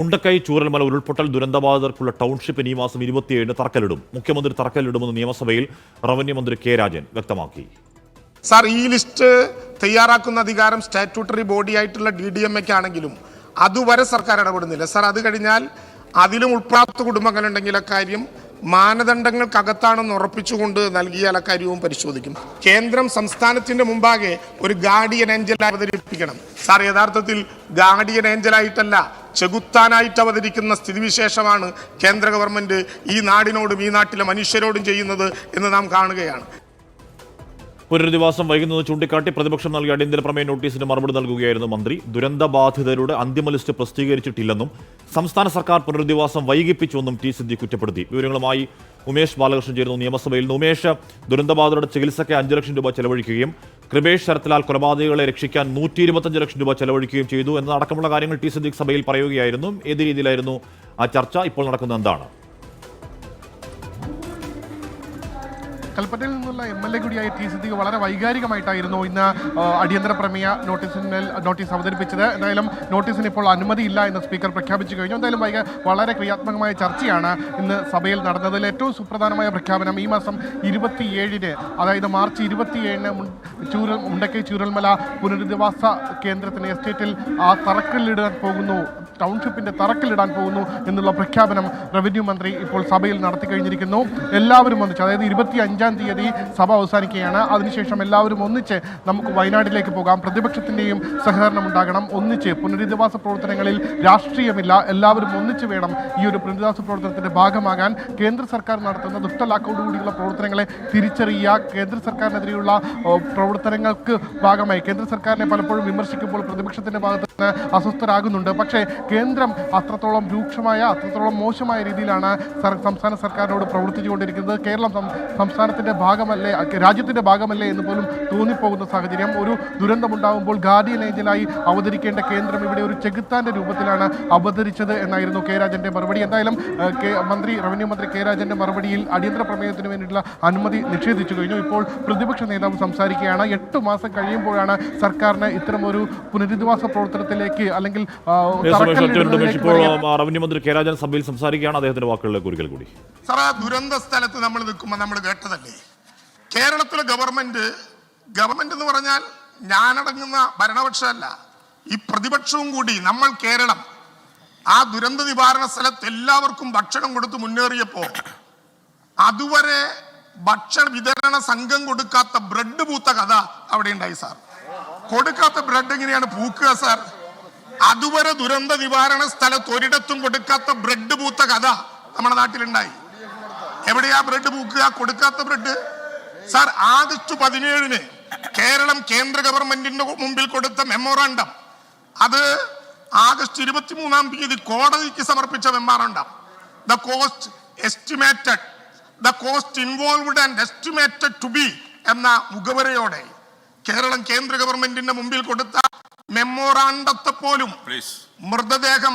മുണ്ടക്കൈ ചൂരൽമല ഉരുൾപൊട്ടൽ ദുരന്തബാധിതർക്കുള്ള ടൗൺഷിപ്പിന് ഈ മാസം 27-ന് തറക്കല്ലിടും. മുഖ്യമന്ത്രി തറക്കല്ലിടുമെന്ന് നിയമസഭയിൽ റവന്യൂ മന്ത്രി കെ രാജൻ വ്യക്തമാക്കി. സാർ, ഈ ലിസ്റ്റ് തയ്യാറാക്കുന്ന അധികാരം സ്റ്റാറ്റ്യൂട്ടറി ബോഡി ആയിട്ടുള്ള DDMA ആണെങ്കിലും അതുവരെ സർക്കാർ ഇടപെടുന്നില്ല. സാർ, അത് കഴിഞ്ഞാൽ അതിലും ഉൾപ്രാപ്ത കുടുംബങ്ങളുണ്ടെങ്കിൽ അക്കാര്യം മാനദണ്ഡങ്ങൾക്കകത്താണെന്ന് ഉറപ്പിച്ചുകൊണ്ട് നൽകിയാൽ അക്കാര്യവും പരിശോധിക്കും. കേന്ദ്രം സംസ്ഥാനത്തിന്റെ മുമ്പാകെ ഒരു ഗാർഡിയൻ ഏഞ്ചൽ അവതരിപ്പിക്കണം. സാർ, യഥാർത്ഥത്തിൽ ഗാർഡിയൻ ഏഞ്ചലായിട്ടല്ല, ചെകുത്താനായിട്ട് അവതരിക്കുന്ന സ്ഥിതിവിശേഷമാണ് കേന്ദ്ര ഗവൺമെന്റ് ഈ നാടിനോടും ഈ നാട്ടിലെ മനുഷ്യരോടും ചെയ്യുന്നത് എന്ന് നാം കാണുകയാണ്. പുനരധിവാസം വൈകുന്നത് ചൂണ്ടിക്കാട്ടി പ്രതിപക്ഷം നൽകിയ അടിയന്തര പ്രമേയ നോട്ടീസിന് മറുപടി നൽകുകയായിരുന്നു മന്ത്രി. ദുരന്തബാധിതരുടെ അന്തിമ ലിസ്റ്റ് പ്രസിദ്ധീകരിച്ചിട്ടില്ലെന്നും സംസ്ഥാന സർക്കാർ പുനരധിവാസം വൈകിപ്പിച്ചുവെന്നും ടി സിദ്ദീഖ് കുറ്റപ്പെടുത്തി. വിവരങ്ങളുമായി ഉമേഷ് ബാലകൃഷ്ണൻ ചേരുന്നു നിയമസഭയിൽ. ഉമേഷ്, ദുരന്തബാധിതരുടെ ചികിത്സയ്ക്ക് 5 ലക്ഷം രൂപ ചെലവഴിക്കുകയും കൃപേഷ് ശരത്ലാൽ കൊലപാതകികളെ രക്ഷിക്കാൻ 125 ലക്ഷം രൂപ ചെലവഴിക്കുകയും ചെയ്തു എന്നതടക്കമുള്ള കാര്യങ്ങൾ ടി സിദ്ദീഖ് സഭയിൽ പറയുകയായിരുന്നു. ഏത് രീതിയിലായിരുന്നു ആ ചർച്ച? ഇപ്പോൾ നടക്കുന്നത് എന്താണ്? കൽപ്പറ്റയിൽ നിന്നുള്ള MLA കൂടിയായ ടി സിദ്ദീഖ് വളരെ വൈകാരികമായിട്ടായിരുന്നു ഇന്ന് അടിയന്തര പ്രമേയ നോട്ടീസ് അവതരിപ്പിച്ചത്. എന്തായാലും നോട്ടീസിന് ഇപ്പോൾ അനുമതിയില്ല എന്ന് സ്പീക്കർ പ്രഖ്യാപിച്ചു കഴിഞ്ഞു. എന്തായാലും വളരെ ക്രിയാത്മകമായ ചർച്ചയാണ് ഇന്ന് സഭയിൽ നടന്നതിൽ ഏറ്റവും സുപ്രധാനമായ പ്രഖ്യാപനം ഈ മാസം 27-ന്, അതായത് മാർച്ച് 27-ന് മുണ്ടക്കൈ ചൂരൽമല പുനരധിവാസ കേന്ദ്രത്തിന് എസ്റ്റേറ്റിൽ തറക്കല്ലിടാൻ പോകുന്നു, ടൗൺഷിപ്പിന്റെ തറക്കല്ലിടാൻ പോകുന്നു എന്നുള്ള പ്രഖ്യാപനം റവന്യൂ മന്ത്രി ഇപ്പോൾ സഭയിൽ നടത്തി കഴിഞ്ഞിരിക്കുന്നു. എല്ലാവരും ഒന്നിച്ച്, അതായത് 25-ാം തീയതി സഭ അവസാനിക്കുകയാണ്. അതിനുശേഷം എല്ലാവരും ഒന്നിച്ച് നമുക്ക് വയനാട്ടിലേക്ക് പോകാം, പ്രതിപക്ഷത്തിൻ്റെയും സഹകരണം ഉണ്ടാകണം, ഒന്നിച്ച് പുനരധിവാസ പ്രവർത്തനങ്ങളിൽ രാഷ്ട്രീയമില്ല, എല്ലാവരും ഒന്നിച്ച് വേണം ഈ ഒരു പുനരധിവാസ പ്രവർത്തനത്തിൻ്റെ ഭാഗമാകാൻ. കേന്ദ്ര സർക്കാർ നടത്തുന്ന ദുഷ്ടലാക്കോടുകൂടിയുള്ള പ്രവർത്തനങ്ങളെ തിരിച്ചറിയുക, കേന്ദ്ര സർക്കാരിനെതിരെയുള്ള പ്രവർത്തനങ്ങൾക്ക് ഭാഗമായി കേന്ദ്ര സർക്കാരിനെ പലപ്പോഴും വിമർശിക്കുമ്പോൾ പ്രതിപക്ഷത്തിൻ്റെ ഭാഗത്ത് നിന്ന് അസ്വസ്ഥരാകുന്നുണ്ട്. പക്ഷേ കേന്ദ്രം അത്രത്തോളം രൂക്ഷമായ, അത്രത്തോളം മോശമായ രീതിയിലാണ് സംസ്ഥാന സർക്കാരിനോട് പ്രവർത്തിച്ചുകൊണ്ടിരിക്കുന്നത്. കേരളം സംസ്ഥാനത്തിൻ്റെ ഭാഗമല്ലേ, രാജ്യത്തിൻ്റെ ഭാഗമല്ലേ എന്ന് പോലും തോന്നിപ്പോകുന്ന സാഹചര്യം. ഒരു ദുരന്തമുണ്ടാകുമ്പോൾ ഗാർഡിയൻ ഏഞ്ചലായി അവതരിക്കേണ്ട കേന്ദ്രം ഇവിടെ ഒരു ചെകുത്താൻ്റെ രൂപത്തിലാണ് അവതരിച്ചത് എന്നായിരുന്നു കെ രാജൻ്റെ മറുപടി. എന്തായാലും റവന്യൂ മന്ത്രി കെ രാജൻ്റെ മറുപടിയിൽ അടിയന്തര പ്രമേയത്തിന് വേണ്ടിയിട്ടുള്ള അനുമതി നിഷേധിച്ചു കഴിഞ്ഞു. ഇപ്പോൾ പ്രതിപക്ഷ നേതാവ് സംസാരിക്കുകയാണ്. 8 മാസം കഴിയുമ്പോഴാണ് സർക്കാരിന് ഇത്തരമൊരു പുനരധിവാസ പ്രവർത്തനത്തിലേക്ക് അല്ലെങ്കിൽ റവന്യൂ മന്ത്രി കെ രാജൻ സഭയിൽ സംസാരിക്കുകയാണ്. അദ്ദേഹത്തിന്റെ വാക്കുകളിലേക്ക് ഒരിക്കൽ കൂടി. സാർ, ദുരന്ത സ്ഥലത്ത് നമ്മൾ നിൽക്കുമ്പോൾ നമ്മൾ കേട്ടതല്ലേ, കേരളത്തിലെ ഗവൺമെന്റ് എന്ന് പറഞ്ഞാൽ ഞാനടങ്ങുന്ന ഭരണപക്ഷമല്ല, ഈ പ്രതിപക്ഷവും കൂടി നമ്മൾ കേരളം ആ ദുരന്ത നിവാരണ സ്ഥലത്ത് എല്ലാവർക്കും ഭക്ഷണം കൊടുത്ത് മുന്നേറിയപ്പോ അതുവരെ ഭക്ഷണ വിതരണ സംഘം കൊടുക്കാത്ത ബ്രെഡ് പൂത്ത കഥ അവിടെ ഉണ്ടായി. സാർ, കൊടുക്കാത്ത ബ്രെഡ് എങ്ങനെയാണ് പൂക്കുക? സാർ, അതുവരെ ദുരന്ത നിവാരണ സ്ഥലത്ത് ഒരിടത്തും കൊടുക്കാത്ത ബ്രെഡ് പൂത്ത കഥ നമ്മുടെ നാട്ടിലുണ്ടായി. എവിടെയാ ബ്രെഡ് പൂക്കുക? കൊടുക്കാത്ത ബ്രെഡ്. സാർ, ആഗസ്റ്റ് 17-ന് കേരളം കേന്ദ്ര ഗവൺമെന്റിന്റെ മുമ്പിൽ കൊടുത്ത മെമ്മോറാണ്ടം, അത് ആഗസ്റ്റ് 23-ാം തീയതി കോടതിക്ക് സമർപ്പിച്ച memorandum, the cost involved and estimated to be എന്ന മുഖവരയോടെ കേരളം കേന്ദ്ര ഗവൺമെന്റിന്റെ മുമ്പിൽ കൊടുത്ത മെമ്മോറാണ്ടത്തെ പോലും മൃതദേഹം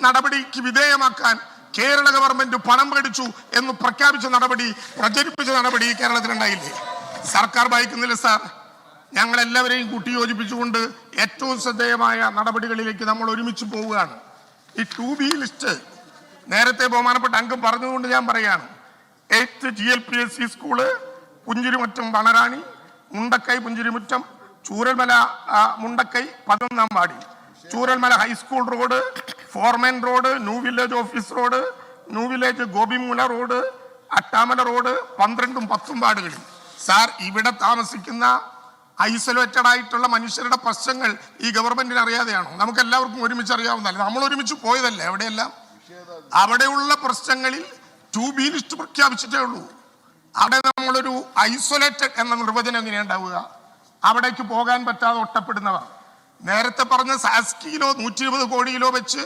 നടപടിക്ക് വിധേയമാക്കാൻ കേരള ഗവൺമെന്റ് പണം മേടിച്ചു എന്ന് പ്രചരിപ്പിച്ച നടപടി കേരളത്തിലുണ്ടായില്ലേ? സർക്കാർ ഭയക്കുന്നില്ല. സാർ, ഞങ്ങൾ എല്ലാവരെയും കൂട്ടിയോജിപ്പിച്ചുകൊണ്ട് ഏറ്റവും ശ്രദ്ധേയമായ നടപടികളിലേക്ക് നമ്മൾ ഒരുമിച്ച് പോവുകയാണ്. ഈ 2B ലിസ്റ്റ് നേരത്തെ ബഹുമാനപ്പെട്ട അംഗം പറഞ്ഞതുകൊണ്ട് ഞാൻ പറയാണ്. 8th GLPSC school, Punchirimattam Vanarani, Mundakkai Punchirimattam, Chooralmala Mundakkai 11-ാം വാർഡ്, ചൂരൽമല ഹൈസ്കൂൾ റോഡ്, ഫോർമൻ road, new village office road, new village Gopimoola road, Attamala road, 12ഉം 10ഉം വാർഡുകളിൽ. സാർ, ഇവിടെ താമസിക്കുന്ന ഐസൊലേറ്റഡ് ആയിട്ടുള്ള മനുഷ്യരുടെ പ്രശ്നങ്ങൾ ഈ ഗവൺമെന്റിന് അറിയാതെയാണോ? നമുക്ക് എല്ലാവർക്കും ഒരുമിച്ച് അറിയാവുന്നതല്ല, നമ്മൾ ഒരുമിച്ച് പോയതല്ലേ അവിടെയെല്ലാം. അവിടെയുള്ള പ്രശ്നങ്ങളിൽ 2B ലിസ്റ്റ് പ്രഖ്യാപിച്ചിട്ടേ ഉള്ളൂ. അവിടെ നമ്മളൊരു ഐസൊലേറ്റഡ് എന്ന നിർവചനം എങ്ങനെയുണ്ടാവുക? അവിടേക്ക് പോകാൻ പറ്റാതെ ഒറ്റപ്പെടുന്നവർ, നേരത്തെ പറഞ്ഞ സാസ്കിയിലോ 120 കോടിയിലോ വെച്ച്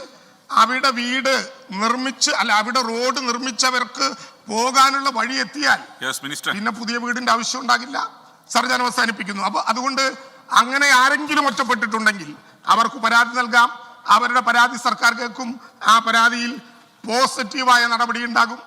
അവിടെ വീട് നിർമ്മിച്ച്, അല്ല അവിടെ റോഡ് നിർമ്മിച്ചവർക്ക് പോകാനുള്ള വഴി എത്തിയാൽ പിന്നെ പുതിയ വീടിന്റെ ആവശ്യം ഉണ്ടാകില്ല. സാർ, ഞാൻ അവസാനിപ്പിക്കുന്നു. അപ്പൊ അതുകൊണ്ട് അങ്ങനെ ആരെങ്കിലും ഒറ്റപ്പെട്ടിട്ടുണ്ടെങ്കിൽ അവർക്ക് പരാതി നൽകാം. അവരുടെ പരാതി സർക്കാർ കേൾക്കും. ആ പരാതിയിൽ പോസിറ്റീവായ നടപടി ഉണ്ടാകും.